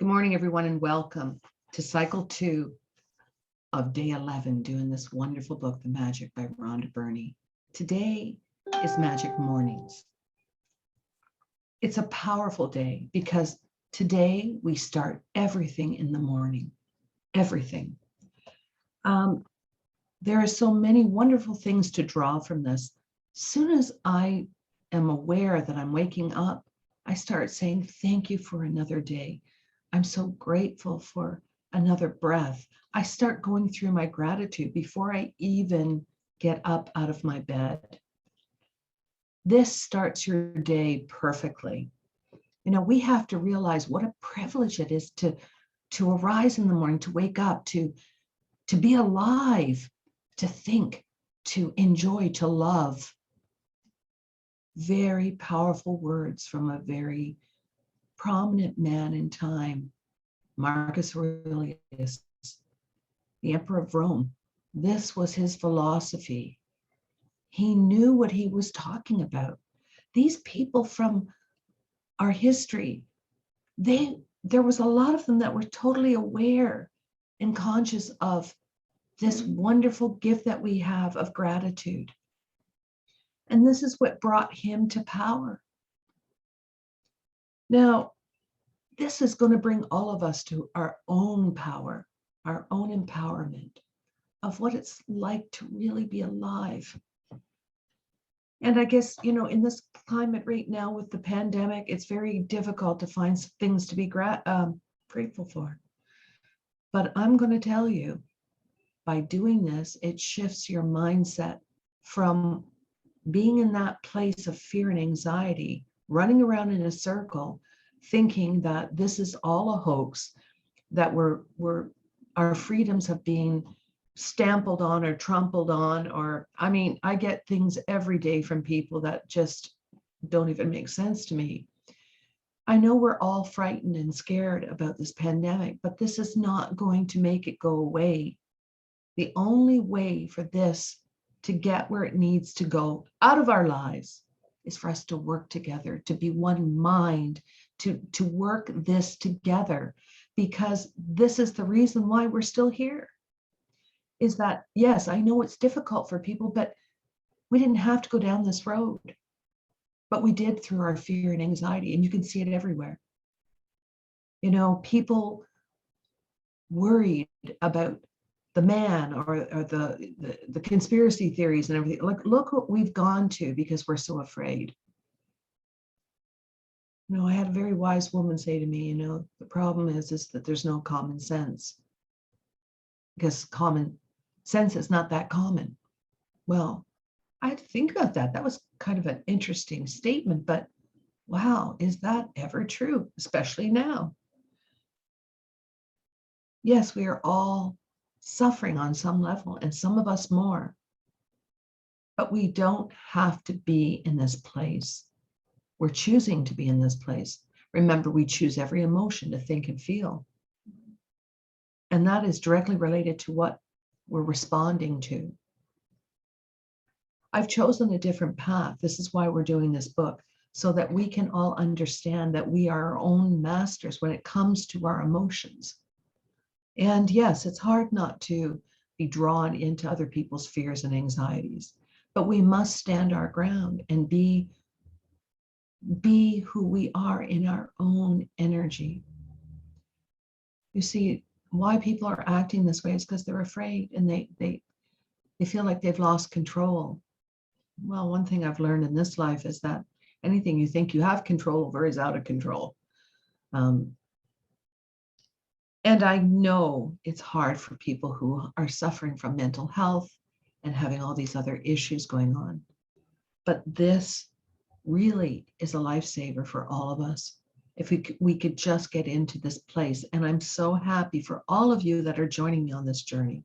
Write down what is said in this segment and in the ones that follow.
Good morning, everyone, and welcome to cycle 2 of day 11, doing this wonderful book, The Magic by Rhonda Byrne. Today is Magic Mornings. It's a powerful day because today we start everything in the morning, everything. There are so many wonderful things to draw from this. As soon as I am aware that I'm waking up, I start saying, thank you for another day. I'm so grateful for another breath. I start going through my gratitude before I even get up out of my bed. This starts your day perfectly. We have to realize what a privilege it is to arise in the morning, to wake up, to be alive, to think, to enjoy, to love. Very powerful words from a very prominent man in time, Marcus Aurelius, the Emperor of Rome. This was his philosophy. He knew what he was talking about. These people from our history, there was a lot of them that were totally aware and conscious of this wonderful gift that we have of gratitude. And this is what brought him to power. Now, this is going to bring all of us to our own power, our own empowerment of what it's like to really be alive. And I guess, in this climate right now with the pandemic, it's very difficult to find things to be grateful for. But I'm going to tell you, by doing this, it shifts your mindset from being in that place of fear and anxiety, running around in a circle, thinking that this is all a hoax, that our freedoms have been stampled on or trampled on, or I get things every day from people that just don't even make sense to me. I know we're all frightened and scared about this pandemic, but this is not going to make it go away. The only way for this to get where it needs to go out of our lives is for us to work together, to be one mind, to work this together, because this is the reason why we're still here. Is that, yes, I know it's difficult for people, but we didn't have to go down this road. But we did through our fear and anxiety, and you can see it everywhere. People worried about the man or the conspiracy theories and everything. Look what we've gone to because we're so afraid. I had a very wise woman say to me, the problem is that there's no common sense, because common sense is not that common. Well, I had to think about that. That was kind of an interesting statement, but wow, is that ever true, especially now? Yes, we are all suffering on some level, and some of us more. But we don't have to be in this place. We're choosing to be in this place. Remember, we choose every emotion to think and feel. And that is directly related to what we're responding to. I've chosen a different path. This is why we're doing this book, so that we can all understand that we are our own masters when it comes to our emotions. And yes, it's hard not to be drawn into other people's fears and anxieties, but we must stand our ground and be who we are in our own energy. You see, why people are acting this way is because they're afraid, and they feel like they've lost control. Well, one thing I've learned in this life is that anything you think you have control over is out of control. And I know it's hard for people who are suffering from mental health and having all these other issues going on. But this really is a lifesaver for all of us. If we could just get into this place. And I'm so happy for all of you that are joining me on this journey,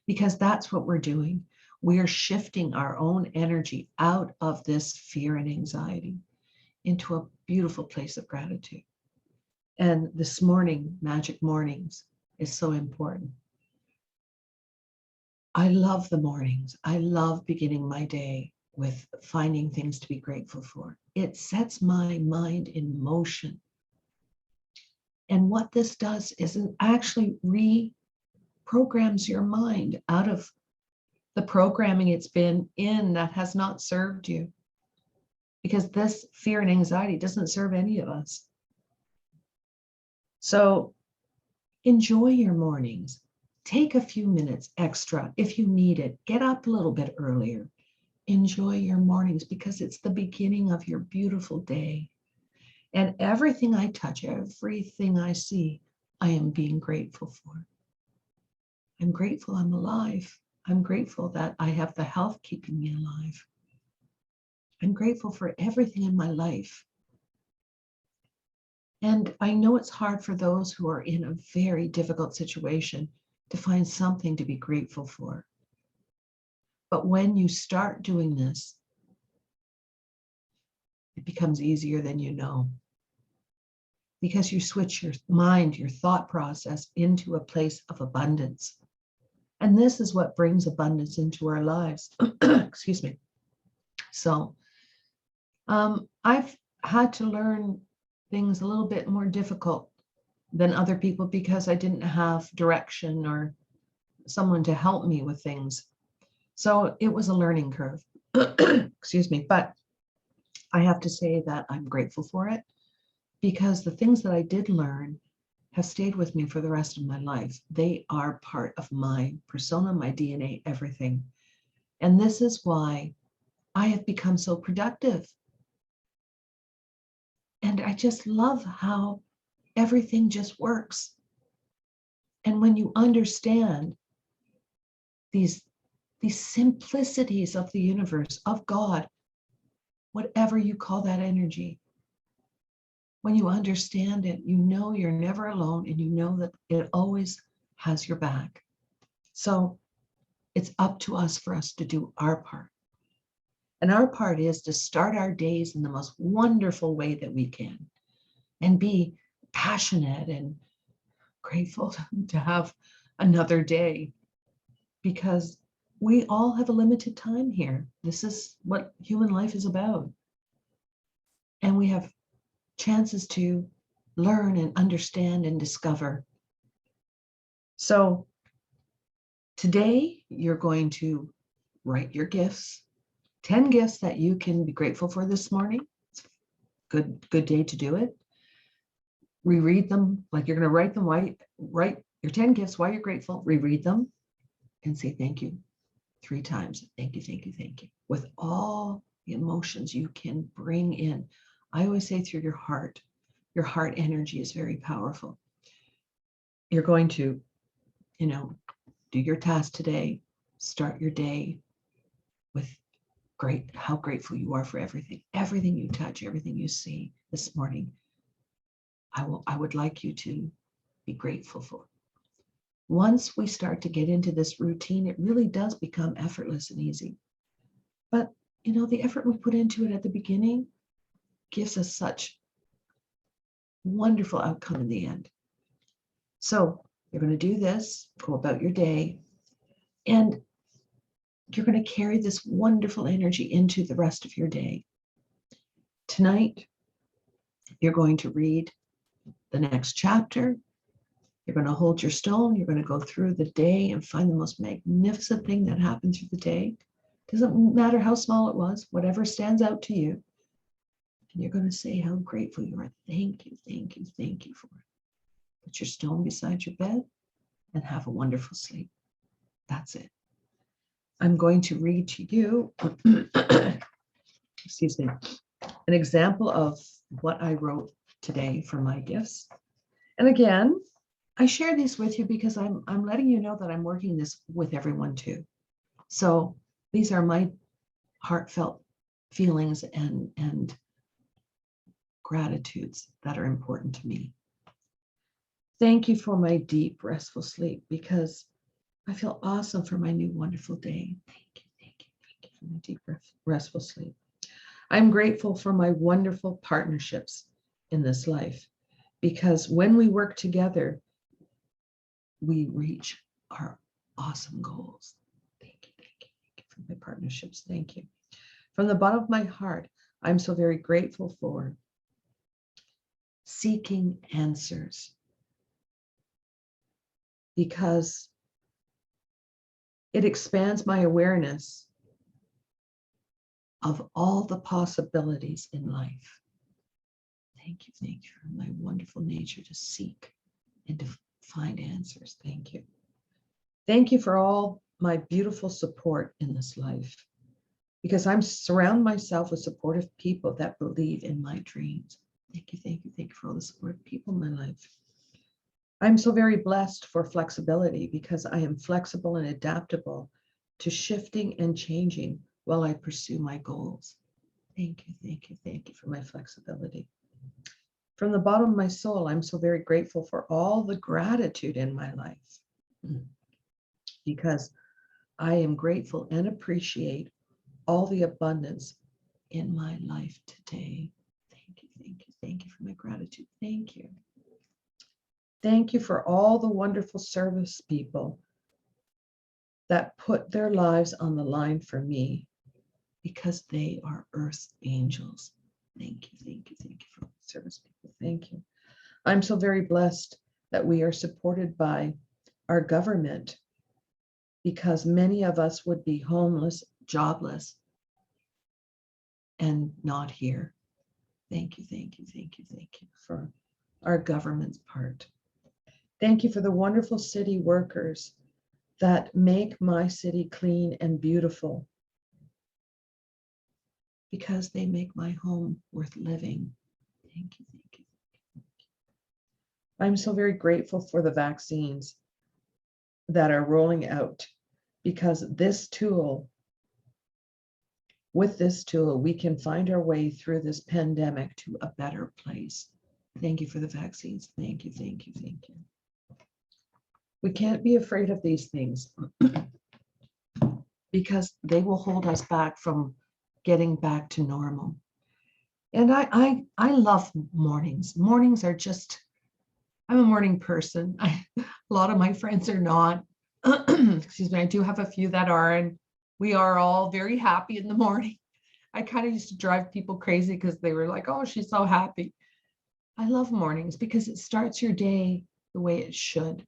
because that's what we're doing. We are shifting our own energy out of this fear and anxiety into a beautiful place of gratitude. And this morning, Magic Mornings, is so important. I love the mornings. I love beginning my day with finding things to be grateful for. It sets my mind in motion. And what this does is it actually reprograms your mind out of the programming it's been in that has not served you. Because this fear and anxiety doesn't serve any of us. So enjoy your mornings. Take a few minutes extra if you need it. Get up a little bit earlier. Enjoy your mornings because it's the beginning of your beautiful day. And everything I touch, everything I see, I am being grateful for. I'm grateful I'm alive. I'm grateful that I have the health keeping me alive. I'm grateful for everything in my life. And I know it's hard for those who are in a very difficult situation to find something to be grateful for. But when you start doing this, it becomes easier than you know. Because you switch your mind, your thought process into a place of abundance. And this is what brings abundance into our lives. Excuse me. So I've had to learn things a little bit more difficult than other people because I didn't have direction or someone to help me with things. So it was a learning curve. Excuse me. But I have to say that I'm grateful for it because the things that I did learn have stayed with me for the rest of my life. They are part of my persona, my DNA, everything. And this is why I have become so productive. And I just love how everything just works. And when you understand these simplicities of the universe, of God, whatever you call that energy, when you understand it, you know you're never alone and you know that it always has your back. So it's up to us for us to do our part. And our part is to start our days in the most wonderful way that we can and be passionate and grateful to have another day because we all have a limited time here. This is what human life is about. And we have chances to learn and understand and discover. So today you're going to write your gifts, 10 gifts that you can be grateful for this morning. It's a good day to do it. Reread them, like you're going to write them, write your 10 gifts while you're grateful, reread them and say thank you 3 times. Thank you, thank you, thank you. With all the emotions you can bring in. I always say through your heart energy is very powerful. You're going to, do your task today, start your day with how grateful you are for everything you touch, everything you see this morning. I would like you to be grateful for. Once we start to get into this routine, it really does become effortless and easy. But, the effort we put into it at the beginning gives us such wonderful outcome in the end. So you're going to do this, go about your day, and you're going to carry this wonderful energy into the rest of your day. Tonight, you're going to read the next chapter. You're going to hold your stone. You're going to go through the day and find the most magnificent thing that happened through the day. Doesn't matter how small it was, whatever stands out to you. And you're going to say how grateful you are. Thank you, thank you, thank you for it. Put your stone beside your bed and have a wonderful sleep. That's it. I'm going to read to you, excuse me, an example of what I wrote today for my gifts. And again, I share these with you because I'm letting you know that I'm working this with everyone too. So these are my heartfelt feelings and gratitudes that are important to me. Thank you for my deep, restful sleep because I feel awesome for my new wonderful day. Thank you, thank you, thank you for my deep, restful sleep. I'm grateful for my wonderful partnerships in this life because when we work together, we reach our awesome goals. Thank you, thank you, thank you for my partnerships. Thank you. From the bottom of my heart, I'm so very grateful for seeking answers because it expands my awareness of all the possibilities in life. Thank you for my wonderful nature to seek and to find answers. Thank you. Thank you for all my beautiful support in this life, because I'm surround myself with supportive people that believe in my dreams. Thank you for all the supportive people in my life. I'm so very blessed for flexibility because I am flexible and adaptable to shifting and changing while I pursue my goals. Thank you for my flexibility. From the bottom of my soul, I'm so very grateful for all the gratitude in my life, because I am grateful and appreciate all the abundance in my life today. Thank you for my gratitude. Thank you. Thank you for all the wonderful service people that put their lives on the line for me, because they are earth angels. Thank you for all the service people. Thank you. I'm so very blessed that we are supported by our government, because many of us would be homeless, jobless, and not here. Thank you for our government's part. Thank you for the wonderful city workers that make my city clean and beautiful, because they make my home worth living. Thank you. I'm so very grateful for the vaccines that are rolling out, because with this tool, we can find our way through this pandemic to a better place. Thank you for the vaccines. Thank you. We can't be afraid of these things because they will hold us back from getting back to normal. And I love mornings. Mornings are just, I'm a morning person. A lot of my friends are not. Excuse me, I do have a few that are, and we are all very happy in the morning. I kind of used to drive people crazy because they were like, oh, she's so happy. I love mornings because it starts your day the way it should,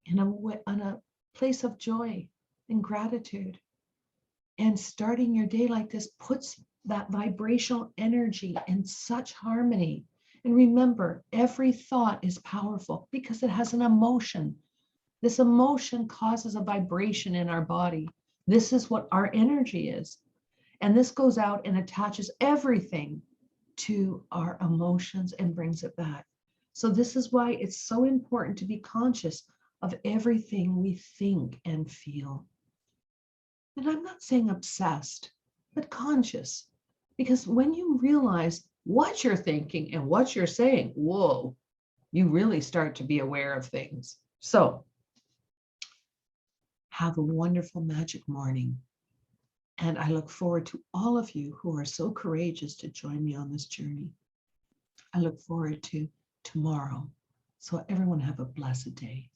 in a place of joy and gratitude. And starting your day like this puts that vibrational energy in such harmony. And remember, every thought is powerful because it has an emotion. This emotion causes a vibration in our body. This is what our energy is. And this goes out and attaches everything to our emotions and brings it back. So this is why it's so important to be conscious of everything we think and feel. And I'm not saying obsessed, but conscious. Because when you realize what you're thinking and what you're saying, whoa, you really start to be aware of things. So have a wonderful magic morning. And I look forward to all of you who are so courageous to join me on this journey. I look forward to tomorrow. So everyone have a blessed day.